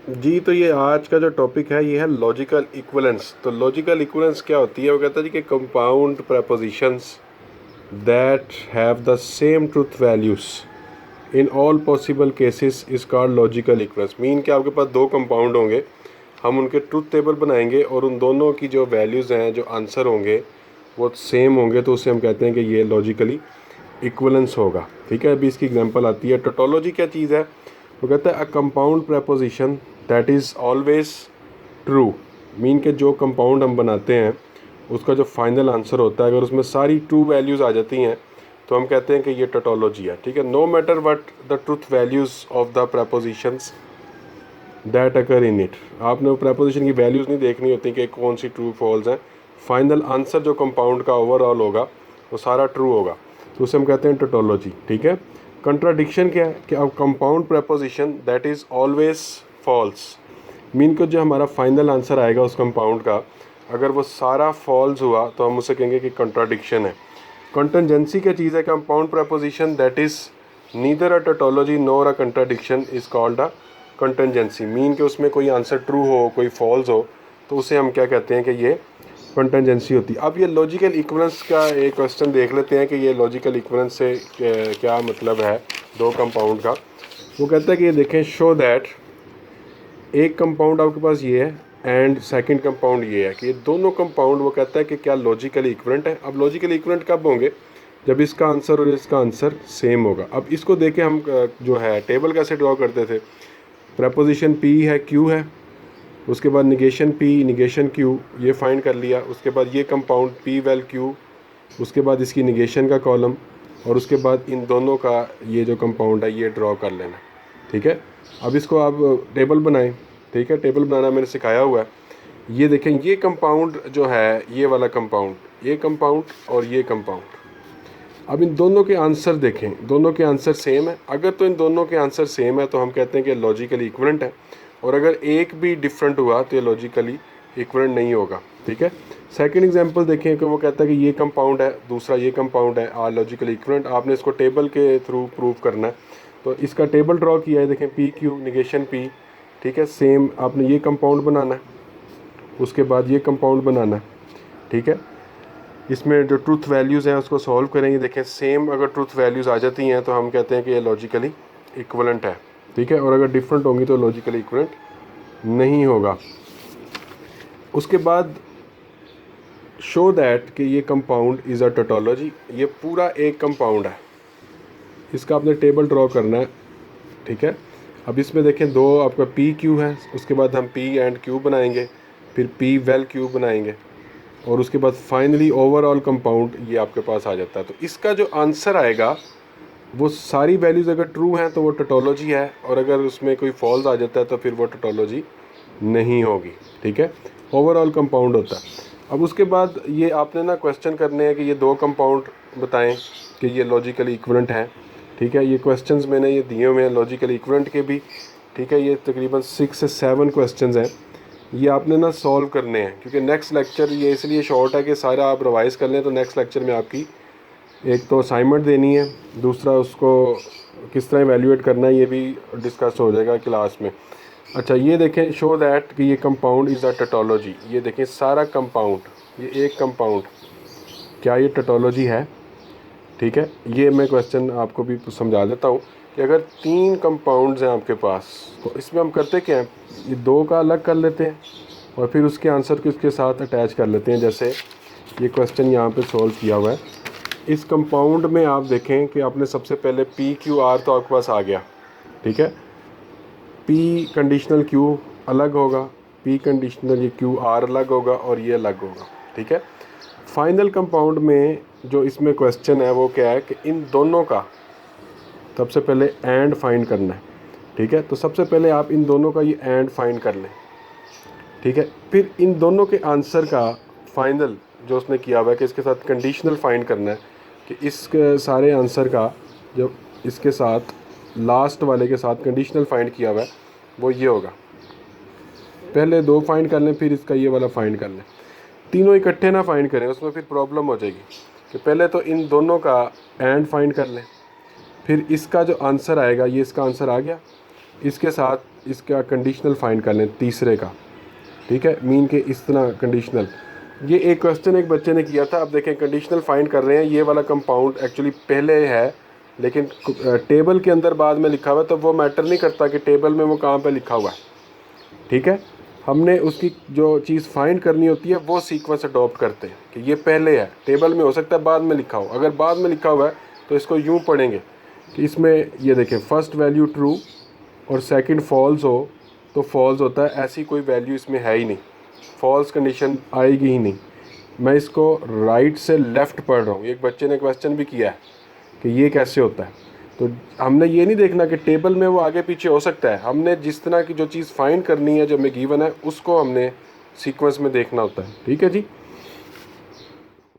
जी, तो ये आज का जो टॉपिक है ये है लॉजिकल इक्विवेलेंस। तो लॉजिकल इक्विवेलेंस क्या होती है? वो कहता है जी कि compound propositions that have the same truth values in all possible cases is called logical equivalence. Mean कि आपके पास दो कंपाउंड होंगे, हम उनके ट्रुथ टेबल बनाएंगे और उन दोनों की जो वैल्यूज़ हैं, जो आंसर होंगे वो सेम होंगे, तो उसे हम कहते हैं कि ये लॉजिकली इक्विवेलेंस होगा। ठीक है, अभी इसकी एग्जांपल आती है। टोटोलॉजी क्या चीज़ है? वो कहता है a compound proposition that is always true. Mean के जो कंपाउंड हम बनाते हैं उसका जो फाइनल आंसर होता है, अगर उसमें सारी ट्रू वैल्यूज़ आ जाती हैं तो हम कहते हैं कि ये टोटोलॉजी है। ठीक है, no matter what the truth values of the propositions that occur in it. आपने वो प्रपोजिशन की वैल्यूज़ नहीं देखनी होती कि कौन सी ट्रू फॉल्स हैं, फाइनल आंसर जो कंपाउंड का ओवरऑल होगा वो सारा ट्रू होगा, तो उसे हम कहते हैं टोटोलॉजी। ठीक है, कंट्राडिक्शन क्या है कि अब compound proposition that is always false. Mean को जो हमारा फाइनल आंसर आएगा उस कंपाउंड का, अगर वो सारा फॉल्स हुआ तो हम उसे कहेंगे कि कंट्राडिक्शन है। कंटिजेंसी क्या चीज़ है? Compound proposition that is neither a tautology NOR a contradiction is called a contingency. Mean के उसमें कोई आंसर ट्रू हो कोई फॉल्स हो तो उसे हम क्या कहते हैं कि ये कंटिजेंसी होती है। अब ये लॉजिकल इक्विवेलेंस का एक क्वेश्चन देख लेते हैं कि ये लॉजिकल इक्विवेलेंस से क्या मतलब है दो कंपाउंड का। वो कहता है कि ये देखें, शो दैट एक कंपाउंड आपके पास ये है एंड सेकंड कंपाउंड ये है, कि ये दोनों कंपाउंड वो कहता है कि क्या लॉजिकली इक्विवेलेंट है। अब लॉजिकली इक्विवेलेंट कब होंगे? जब इसका आंसर और इसका आंसर सेम होगा। अब इसको देखें, हम जो है टेबल कैसे ड्रॉ करते थे? प्रपोजिशन पी है, क्यू है, उसके बाद निगेशन पी निगेशन क्यू, ये फाइंड कर लिया। उसके बाद ये कंपाउंड पी वेल क्यू, उसके बाद इसकी निगेशन का कॉलम, और उसके बाद इन दोनों का ये जो कंपाउंड है ये ड्रॉ कर लेना। ठीक है, अब इसको आप टेबल बनाएं। ठीक है, टेबल बनाना मैंने सिखाया हुआ है। ये देखें, ये कंपाउंड जो है, ये वाला कंपाउंड, ये कंपाउंड और ये कंपाउंड। अब इन दोनों के आंसर देखें, दोनों के आंसर सेम है। अगर तो इन दोनों के आंसर सेम है तो हम कहते हैं कि लॉजिकली इक्विवेलेंट है, और अगर एक भी डिफरेंट हुआ तो ये लॉजिकली इक्विवेलेंट नहीं होगा। ठीक है, सेकंड एग्जांपल देखें कि वो कहता है कि ये कंपाउंड है, दूसरा ये कंपाउंड है, आर लॉजिकली इक्विवेलेंट। आपने इसको टेबल के थ्रू प्रूव करना है, तो इसका टेबल ड्रॉ किया है, देखें पी क्यू निगेशन पी। ठीक है, सेम आपने ये कंपाउंड बनाना है, उसके बाद ये कंपाउंड बनाना है। ठीक है, इसमें जो ट्रुथ वैल्यूज़ हैं उसको सॉल्व करेंगे। देखें, सेम अगर ट्रुथ वैल्यूज़ आ जाती हैं तो हम कहते हैं कि ये लॉजिकली इक्विवेलेंट है। ठीक है, और अगर डिफरेंट होंगी तो लॉजिकली इक्विवेलेंट नहीं होगा। उसके बाद शो दैट कि ये कंपाउंड इज़ अ टोटोलॉजी। ये पूरा एक कंपाउंड है, इसका आपने टेबल ड्रॉ करना है। ठीक है, अब इसमें देखें दो आपका पी क्यू है, उसके बाद हम पी एंड क्यू बनाएंगे, फिर पी वेल क्यू बनाएंगे, और उसके बाद फाइनली ओवरऑल कंपाउंड ये आपके पास आ जाता है। तो इसका जो आंसर आएगा वो सारी वैल्यूज़ अगर ट्रू हैं तो वो टोटोलॉजी है, और अगर उसमें कोई फॉल्स आ जाता है तो फिर वो टोटोलॉजी नहीं होगी। ठीक है, ओवरऑल कंपाउंड होता है। अब उसके बाद ये आपने ना क्वेश्चन करने हैं कि ये दो कंपाउंड बताएं कि ये लॉजिकली इक्विवेलेंट हैं। ठीक है, ये क्वेश्चंस मैंने ये दिए हुए हैं लॉजिकली इक्विवेलेंट के भी। ठीक है, ये तकरीबन 6 से 7 क्वेश्चंस हैं, ये आपने ना सॉल्व करने हैं, क्योंकि नेक्स्ट लेक्चर ये इसलिए शॉर्ट है कि सारा आप रिवाइज़ कर लें, तो नेक्स्ट लेक्चर में आपकी एक तो असाइनमेंट देनी है, दूसरा उसको किस तरह इवैल्यूएट करना है ये भी डिस्कस हो जाएगा क्लास में। अच्छा, ये देखें, शो दैट कि ये कंपाउंड इज़ अ टोटोलॉजी। ये देखें सारा कंपाउंड, ये एक कंपाउंड, क्या ये टोटोलॉजी है? ठीक है, ये मैं क्वेश्चन आपको भी समझा देता हूँ कि अगर 3 कंपाउंड्स हैं आपके पास तो इसमें हम करते क्या हैं, ये दो का अलग कर लेते हैं और फिर उसके आंसर को इसके साथ अटैच कर लेते हैं। जैसे ये क्वेश्चन यहाँ पे सॉल्व किया हुआ है। इस कंपाउंड में आप देखें कि आपने सबसे पहले पी क्यू आर तो आपके पास आ गया। ठीक है, पी कंडीशनल क्यू अलग होगा, पी कंडीशनल ये क्यू आर अलग होगा और ये अलग होगा। ठीक है, फाइनल कंपाउंड में जो इसमें क्वेश्चन है वो क्या है कि इन दोनों का सबसे पहले एंड फाइंड करना है। ठीक है, तो सबसे पहले आप इन दोनों का ये एंड फाइंड कर लें। ठीक है, फिर इन दोनों के आंसर का फाइनल जो उसने किया हुआ है कि इसके साथ कंडीशनल फाइंड करना है, कि इस सारे आंसर का जो इसके साथ लास्ट वाले के साथ कंडीशनल फाइंड किया हुआ है वो ये होगा। पहले दो फाइंड कर लें, फिर इसका ये वाला फाइंड कर लें। तीनों इकट्ठे ना फाइंड करें, उसमें फिर प्रॉब्लम हो जाएगी। कि पहले तो इन दोनों का एंड फाइंड कर लें, फिर इसका जो आंसर आएगा, ये इसका आंसर आ गया, इसके साथ इसका कंडीशनल फाइंड कर लें तीसरे का, ठीक है, मीन के इस तरह कंडीशनल। ये एक क्वेश्चन एक बच्चे ने किया था। अब देखें कंडीशनल फाइंड कर रहे हैं, ये वाला कंपाउंड एक्चुअली पहले है लेकिन टेबल के अंदर बाद में लिखा हुआ है, तो वो मैटर नहीं करता कि टेबल में वो कहाँ पे लिखा हुआ है, ठीक है। हमने उसकी जो चीज़ फाइंड करनी होती है वो सीक्वेंस अडॉप्ट करते हैं कि ये पहले है, टेबल में हो सकता है बाद में लिखा हो। अगर बाद में लिखा हुआ है तो इसको यूँ पढ़ेंगे कि इसमें ये देखें फर्स्ट वैल्यू ट्रू और सेकंड फॉल्स हो तो फॉल्स होता है, ऐसी कोई वैल्यू इसमें है ही नहीं, फॉल्स कंडीशन आएगी ही नहीं। मैं इसको राइट से लेफ़्ट पढ़ रहा हूँ। एक बच्चे ने क्वेश्चन भी किया है कि ये कैसे होता है, तो हमने ये नहीं देखना कि टेबल में वो आगे पीछे हो सकता है, हमने जिस तरह की जो चीज़ फाइंड करनी है जो हमें गिवन है उसको हमने सीक्वेंस में देखना होता है, ठीक है जी।